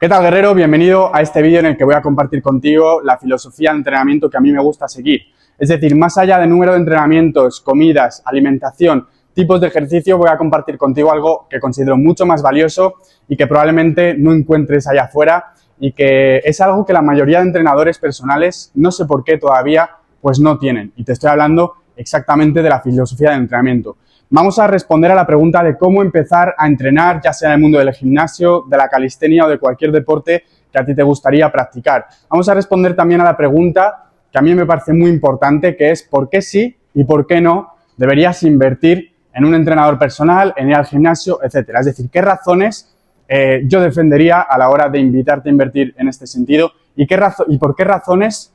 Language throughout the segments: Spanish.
¿Qué tal, guerrero? Bienvenido a este vídeo en el que voy a compartir contigo la filosofía de entrenamiento que a mí me gusta seguir. Es decir, más allá del número de entrenamientos, comidas, alimentación, tipos de ejercicio, voy a compartir contigo algo que considero mucho más valioso y que probablemente no encuentres allá afuera y que es algo que la mayoría de entrenadores personales, no sé por qué todavía, pues no tienen. Y te estoy hablando exactamente de la filosofía del entrenamiento. Vamos a responder a la pregunta de cómo empezar a entrenar, ya sea en el mundo del gimnasio, de la calistenia o de cualquier deporte que a ti te gustaría practicar. Vamos a responder también a la pregunta que a mí me parece muy importante, que es ¿por qué sí y por qué no deberías invertir en un entrenador personal, en ir al gimnasio, etcétera? Es decir, ¿qué razones yo defendería a la hora de invitarte a invertir en este sentido y por qué razones,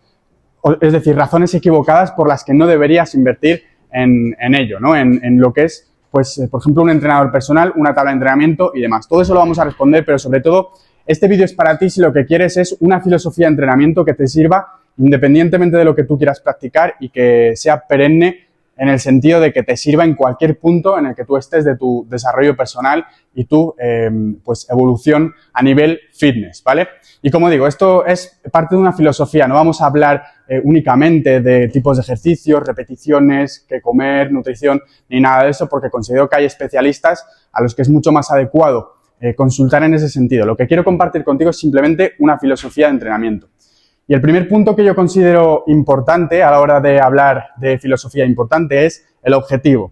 es decir, razones equivocadas por las que no deberías invertir en ello, ¿no? En lo que es, pues, por ejemplo, un entrenador personal, una tabla de entrenamiento y demás. Todo eso lo vamos a responder, pero sobre todo, este vídeo es para ti si lo que quieres es una filosofía de entrenamiento que te sirva independientemente de lo que tú quieras practicar y que sea perenne en el sentido de que te sirva en cualquier punto en el que tú estés de tu desarrollo personal y tu pues, evolución a nivel fitness, ¿vale? Y como digo, esto es parte de una filosofía, no vamos a hablar únicamente de tipos de ejercicios, repeticiones, qué comer, nutrición, ni nada de eso, porque considero que hay especialistas a los que es mucho más adecuado consultar en ese sentido. Lo que quiero compartir contigo es simplemente una filosofía de entrenamiento. Y el primer punto que yo considero importante a la hora de hablar de filosofía importante es el objetivo,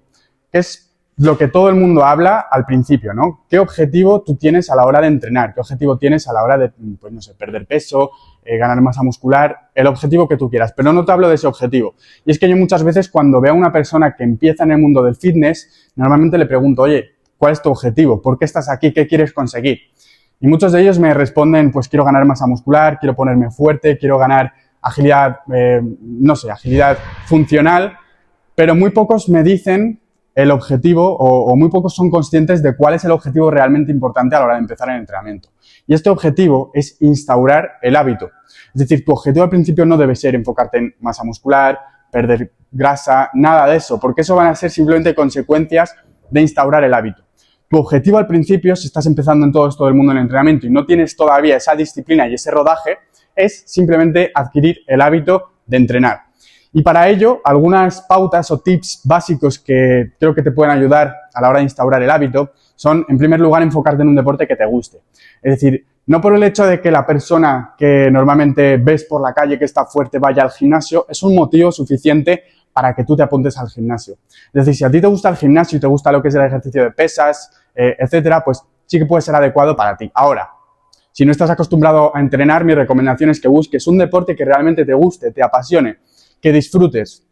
que es lo que todo el mundo habla al principio, ¿no? ¿Qué objetivo tú tienes a la hora de entrenar? ¿Qué objetivo tienes a la hora de, pues no sé, perder peso, ganar masa muscular? El objetivo que tú quieras, pero no te hablo de ese objetivo. Y es que yo muchas veces cuando veo a una persona que empieza en el mundo del fitness, normalmente le pregunto, oye, ¿cuál es tu objetivo? ¿Por qué estás aquí? ¿Qué quieres conseguir? Y muchos de ellos me responden, pues quiero ganar masa muscular, quiero ponerme fuerte, quiero ganar agilidad, no sé, agilidad funcional, pero muy pocos me dicen el objetivo o muy pocos son conscientes de cuál es el objetivo realmente importante a la hora de empezar el entrenamiento. Y este objetivo es instaurar el hábito. Es decir, tu objetivo al principio no debe ser enfocarte en masa muscular, perder grasa, nada de eso, porque eso van a ser simplemente consecuencias de instaurar el hábito. Tu objetivo al principio, si estás empezando en todo esto del mundo del entrenamiento y no tienes todavía esa disciplina y ese rodaje, es simplemente adquirir el hábito de entrenar. Y para ello, algunas pautas o tips básicos que creo que te pueden ayudar a la hora de instaurar el hábito son, en primer lugar, enfocarte en un deporte que te guste. Es decir, no por el hecho de que la persona que normalmente ves por la calle que está fuerte vaya al gimnasio, es un motivo suficiente para que tú te apuntes al gimnasio. Es decir, si a ti te gusta el gimnasio y te gusta lo que es el ejercicio de pesas, etcétera, pues sí que puede ser adecuado para ti. Ahora, si no estás acostumbrado a entrenar, mi recomendación es que busques un deporte que realmente te guste, te apasione, que disfrutes.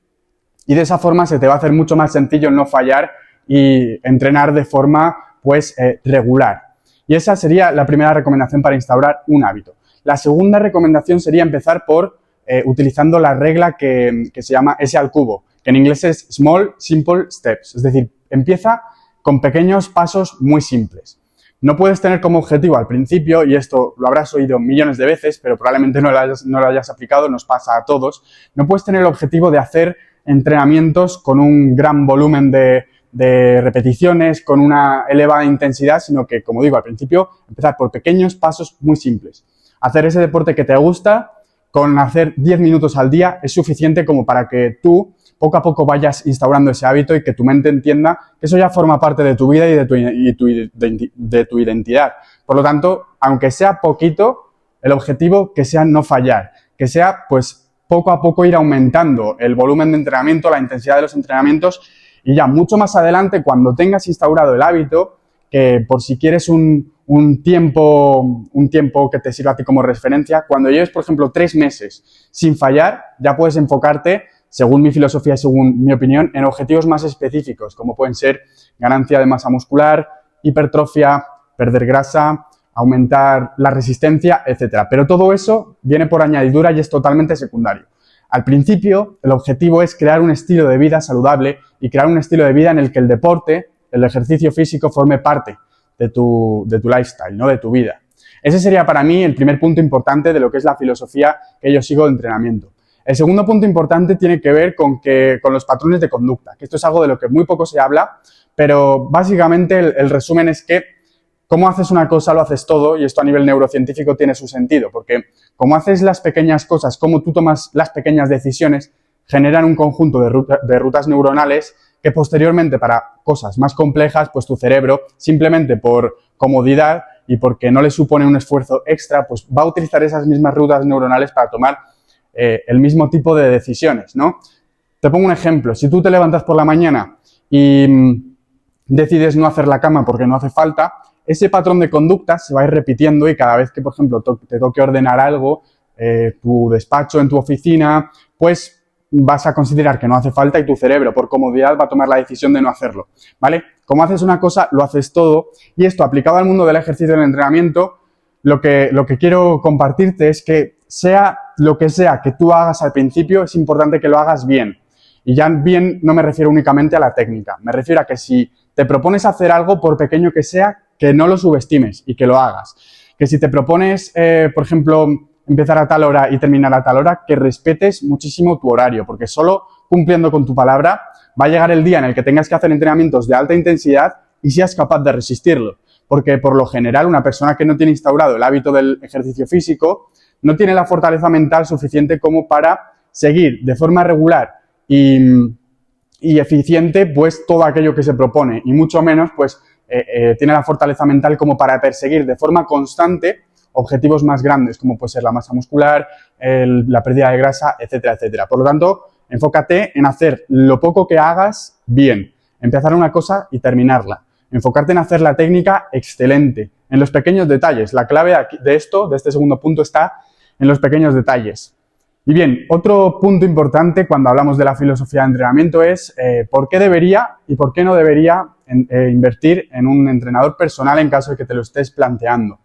Y de esa forma se te va a hacer mucho más sencillo no fallar y entrenar de forma, pues, regular. Y esa sería la primera recomendación para instaurar un hábito. La segunda recomendación sería empezar por utilizando la regla que se llama S al cubo, que en inglés es Small Simple Steps. Es decir, empieza con pequeños pasos muy simples. No puedes tener como objetivo al principio, y esto lo habrás oído millones de veces, pero probablemente no lo hayas aplicado, nos pasa a todos, no puedes tener el objetivo de hacer entrenamientos con un gran volumen de repeticiones, con una elevada intensidad, sino que, como digo, al principio, empezar por pequeños pasos muy simples. Hacer ese deporte que te gusta, con hacer 10 minutos al día es suficiente como para que tú poco a poco vayas instaurando ese hábito y que tu mente entienda que eso ya forma parte de tu vida y de tu identidad. Por lo tanto, aunque sea poquito, el objetivo que sea no fallar, que sea pues poco a poco ir aumentando el volumen de entrenamiento, la intensidad de los entrenamientos y ya mucho más adelante cuando tengas instaurado el hábito, que por si quieres un tiempo que te sirva a ti como referencia, cuando lleves, por ejemplo, 3 meses sin fallar, ya puedes enfocarte, según mi filosofía y según mi opinión, en objetivos más específicos, como pueden ser ganancia de masa muscular, hipertrofia, perder grasa, aumentar la resistencia, etcétera. Pero todo eso viene por añadidura y es totalmente secundario. Al principio, el objetivo es crear un estilo de vida saludable y crear un estilo de vida en el que el deporte, el ejercicio físico forme parte de tu lifestyle, ¿no? De tu vida. Ese sería para mí el primer punto importante de lo que es la filosofía que yo sigo de entrenamiento. El segundo punto importante tiene que ver con los patrones de conducta, que esto es algo de lo que muy poco se habla, pero básicamente el resumen es que cómo haces una cosa, lo haces todo, y esto a nivel neurocientífico tiene su sentido, porque como haces las pequeñas cosas, como tú tomas las pequeñas decisiones, generan un conjunto de rutas neuronales que posteriormente para cosas más complejas, pues tu cerebro, simplemente por comodidad y porque no le supone un esfuerzo extra, pues va a utilizar esas mismas rutas neuronales para tomar el mismo tipo de decisiones, ¿no? Te pongo un ejemplo. Si tú te levantas por la mañana y decides no hacer la cama porque no hace falta, ese patrón de conducta se va a ir repitiendo y cada vez que, por ejemplo, te toque ordenar algo, tu despacho en tu oficina, pues vas a considerar que no hace falta y tu cerebro, por comodidad, va a tomar la decisión de no hacerlo, ¿vale? Como haces una cosa, lo haces todo. Y esto, aplicado al mundo del ejercicio y del entrenamiento, lo que quiero compartirte es que sea lo que sea que tú hagas al principio, es importante que lo hagas bien. Y ya bien no me refiero únicamente a la técnica, me refiero a que si te propones hacer algo, por pequeño que sea, que no lo subestimes y que lo hagas. Que si te propones, por ejemplo, empezar a tal hora y terminar a tal hora, que respetes muchísimo tu horario, porque solo cumpliendo con tu palabra va a llegar el día en el que tengas que hacer entrenamientos de alta intensidad y seas capaz de resistirlo. Porque por lo general una persona que no tiene instaurado el hábito del ejercicio físico no tiene la fortaleza mental suficiente como para seguir de forma regular y eficiente pues todo aquello que se propone, y mucho menos pues tiene la fortaleza mental como para perseguir de forma constante objetivos más grandes, como puede ser la masa muscular, la pérdida de grasa, etcétera, etcétera. Por lo tanto, enfócate en hacer lo poco que hagas bien, empezar una cosa y terminarla. Enfocarte en hacer la técnica excelente, en los pequeños detalles. La clave de este segundo punto, está en los pequeños detalles. Y bien, otro punto importante cuando hablamos de la filosofía de entrenamiento es por qué debería y por qué no debería invertir en un entrenador personal en caso de que te lo estés planteando.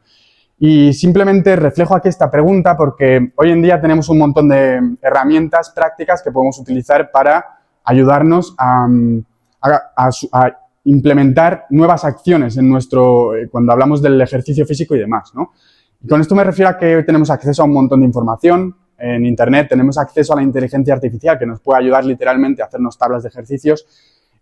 Y simplemente reflejo aquí esta pregunta porque hoy en día tenemos un montón de herramientas prácticas que podemos utilizar para ayudarnos a implementar nuevas acciones en cuando hablamos del ejercicio físico y demás, ¿no? Y con esto me refiero a que hoy tenemos acceso a un montón de información. En Internet tenemos acceso a la inteligencia artificial que nos puede ayudar literalmente a hacernos tablas de ejercicios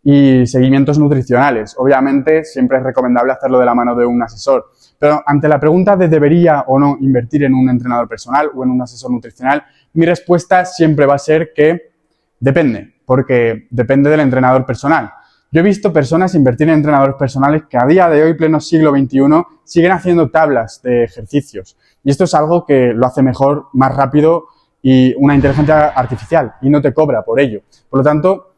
y seguimientos nutricionales. Obviamente siempre es recomendable hacerlo de la mano de un asesor. Pero ante la pregunta de debería o no invertir en un entrenador personal o en un asesor nutricional, mi respuesta siempre va a ser que depende, porque depende del entrenador personal. Yo he visto personas invertir en entrenadores personales que a día de hoy, pleno siglo XXI, siguen haciendo tablas de ejercicios. Y esto es algo que lo hace mejor, más rápido y una inteligencia artificial, y no te cobra por ello. Por lo tanto,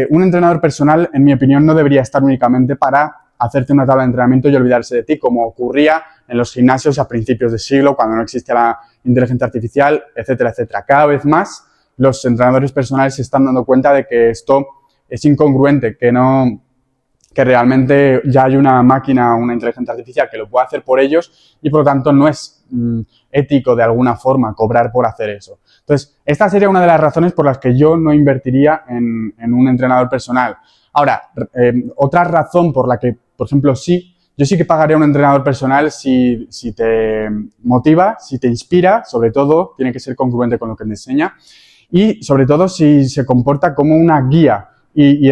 un entrenador personal, en mi opinión, no debería estar únicamente para hacerte una tabla de entrenamiento y olvidarse de ti, como ocurría en los gimnasios a principios de siglo, cuando no existía la inteligencia artificial, etcétera, etcétera. Cada vez más los entrenadores personales se están dando cuenta de que esto es incongruente, que realmente ya hay una máquina, una inteligencia artificial que lo puede hacer por ellos y por lo tanto no es ético de alguna forma cobrar por hacer eso. Entonces, esta sería una de las razones por las que yo no invertiría en un entrenador personal. Ahora, otra razón por la que, por ejemplo, yo sí que pagaría a un entrenador personal si te motiva, si te inspira, sobre todo, tiene que ser congruente con lo que te enseña, y sobre todo si se comporta como una guía y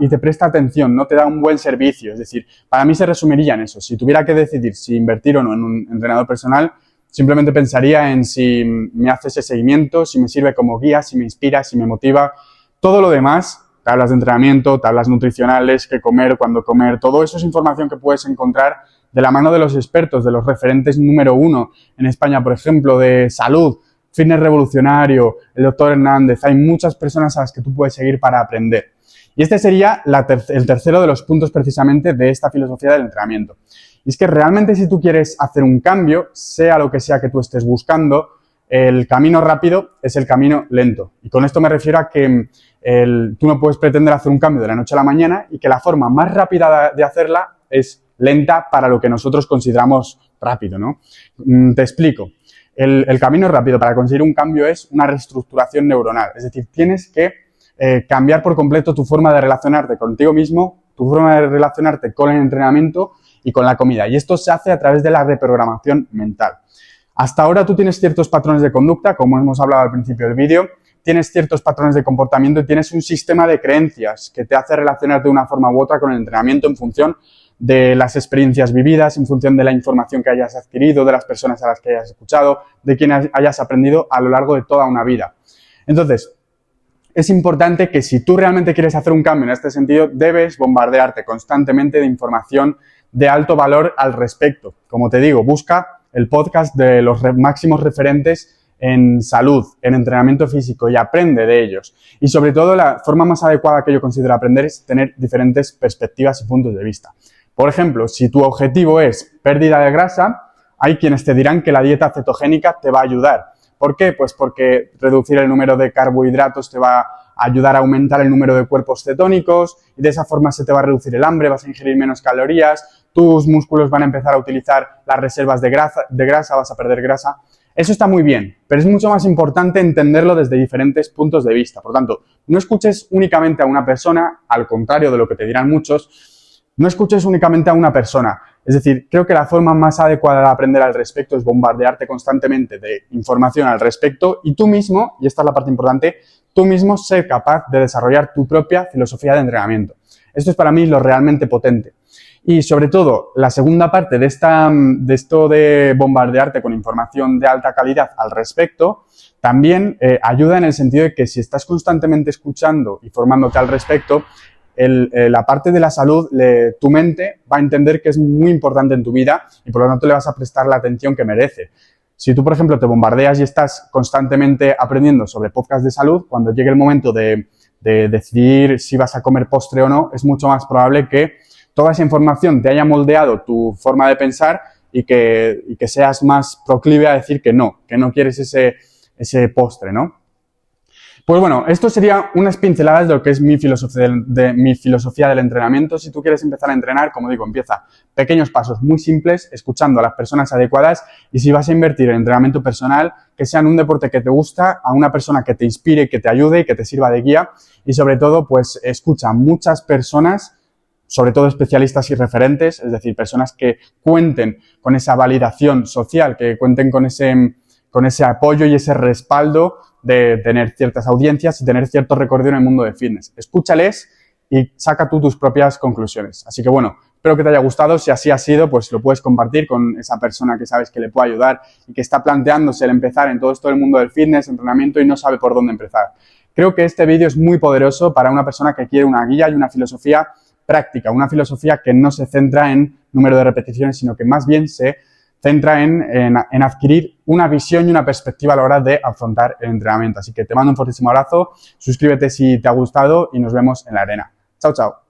te presta atención, no te da un buen servicio. Es decir, para mí se resumiría en eso. Si tuviera que decidir si invertir o no en un entrenador personal, simplemente pensaría en si me hace ese seguimiento, si me sirve como guía, si me inspira, si me motiva. Todo lo demás, tablas de entrenamiento, tablas nutricionales, qué comer, cuándo comer, todo eso es información que puedes encontrar de la mano de los expertos, de los referentes número 1 en España, por ejemplo, de salud, Fitness Revolucionario, el doctor Hernández. Hay muchas personas a las que tú puedes seguir para aprender. Y este sería el tercero de los puntos precisamente de esta filosofía del entrenamiento. Y es que realmente si tú quieres hacer un cambio, sea lo que sea que tú estés buscando, el camino rápido es el camino lento. Y con esto me refiero a que tú no puedes pretender hacer un cambio de la noche a la mañana y que la forma más rápida de hacerla es lenta para lo que nosotros consideramos rápido, ¿no? Te explico. El camino rápido para conseguir un cambio es una reestructuración neuronal. Es decir, tienes que cambiar por completo tu forma de relacionarte contigo mismo, tu forma de relacionarte con el entrenamiento y con la comida. Y esto se hace a través de la reprogramación mental. Hasta ahora tú tienes ciertos patrones de conducta, como hemos hablado al principio del vídeo, tienes ciertos patrones de comportamiento y tienes un sistema de creencias que te hace relacionarte de una forma u otra con el entrenamiento en función de las experiencias vividas, en función de la información que hayas adquirido, de las personas a las que hayas escuchado, de quien hayas aprendido a lo largo de toda una vida. Entonces, es importante que si tú realmente quieres hacer un cambio en este sentido, debes bombardearte constantemente de información de alto valor al respecto. Como te digo, busca el podcast de los máximos referentes en salud, en entrenamiento físico y aprende de ellos. Y sobre todo, la forma más adecuada que yo considero aprender es tener diferentes perspectivas y puntos de vista. Por ejemplo, si tu objetivo es pérdida de grasa, hay quienes te dirán que la dieta cetogénica te va a ayudar. ¿Por qué? Pues porque reducir el número de carbohidratos te va a ayudar a aumentar el número de cuerpos cetónicos y de esa forma se te va a reducir el hambre, vas a ingerir menos calorías, tus músculos van a empezar a utilizar las reservas de grasa, vas a perder grasa. Eso está muy bien, pero es mucho más importante entenderlo desde diferentes puntos de vista. Por tanto, no escuches únicamente a una persona, al contrario de lo que te dirán muchos, no escuches únicamente a una persona. Es decir, creo que la forma más adecuada de aprender al respecto es bombardearte constantemente de información al respecto y tú mismo, y esta es la parte importante, tú mismo ser capaz de desarrollar tu propia filosofía de entrenamiento. Esto es para mí lo realmente potente. Y sobre todo, la segunda parte de esto de bombardearte con información de alta calidad al respecto, también ayuda en el sentido de que si estás constantemente escuchando y formándote al respecto, la parte de la salud, tu mente va a entender que es muy importante en tu vida y por lo tanto le vas a prestar la atención que merece. Si tú, por ejemplo, te bombardeas y estás constantemente aprendiendo sobre podcasts de salud, cuando llegue el momento de decidir si vas a comer postre o no, es mucho más probable que toda esa información te haya moldeado tu forma de pensar y que seas más proclive a decir que no quieres ese postre, ¿no? Pues bueno, esto sería unas pinceladas de lo que es mi filosofía del entrenamiento. Si tú quieres empezar a entrenar, como digo, empieza pequeños pasos muy simples, escuchando a las personas adecuadas y si vas a invertir en entrenamiento personal, que sea en un deporte que te gusta, a una persona que te inspire, que te ayude y que te sirva de guía y sobre todo, pues escucha a muchas personas, sobre todo especialistas y referentes, es decir, personas que cuenten con esa validación social, que cuenten con ese apoyo y ese respaldo de tener ciertas audiencias y tener cierto recorrido en el mundo de fitness. Escúchales y saca tú tus propias conclusiones. Así que bueno, espero que te haya gustado. Si así ha sido, pues lo puedes compartir con esa persona que sabes que le puede ayudar y que está planteándose el empezar en todo esto del mundo del fitness, entrenamiento y no sabe por dónde empezar. Creo que este vídeo es muy poderoso para una persona que quiere una guía y una filosofía práctica, una filosofía que no se centra en número de repeticiones, sino que más bien se centra en adquirir una visión y una perspectiva a la hora de afrontar el entrenamiento. Así que te mando un fortísimo abrazo, suscríbete si te ha gustado y nos vemos en la arena. Chao, chao.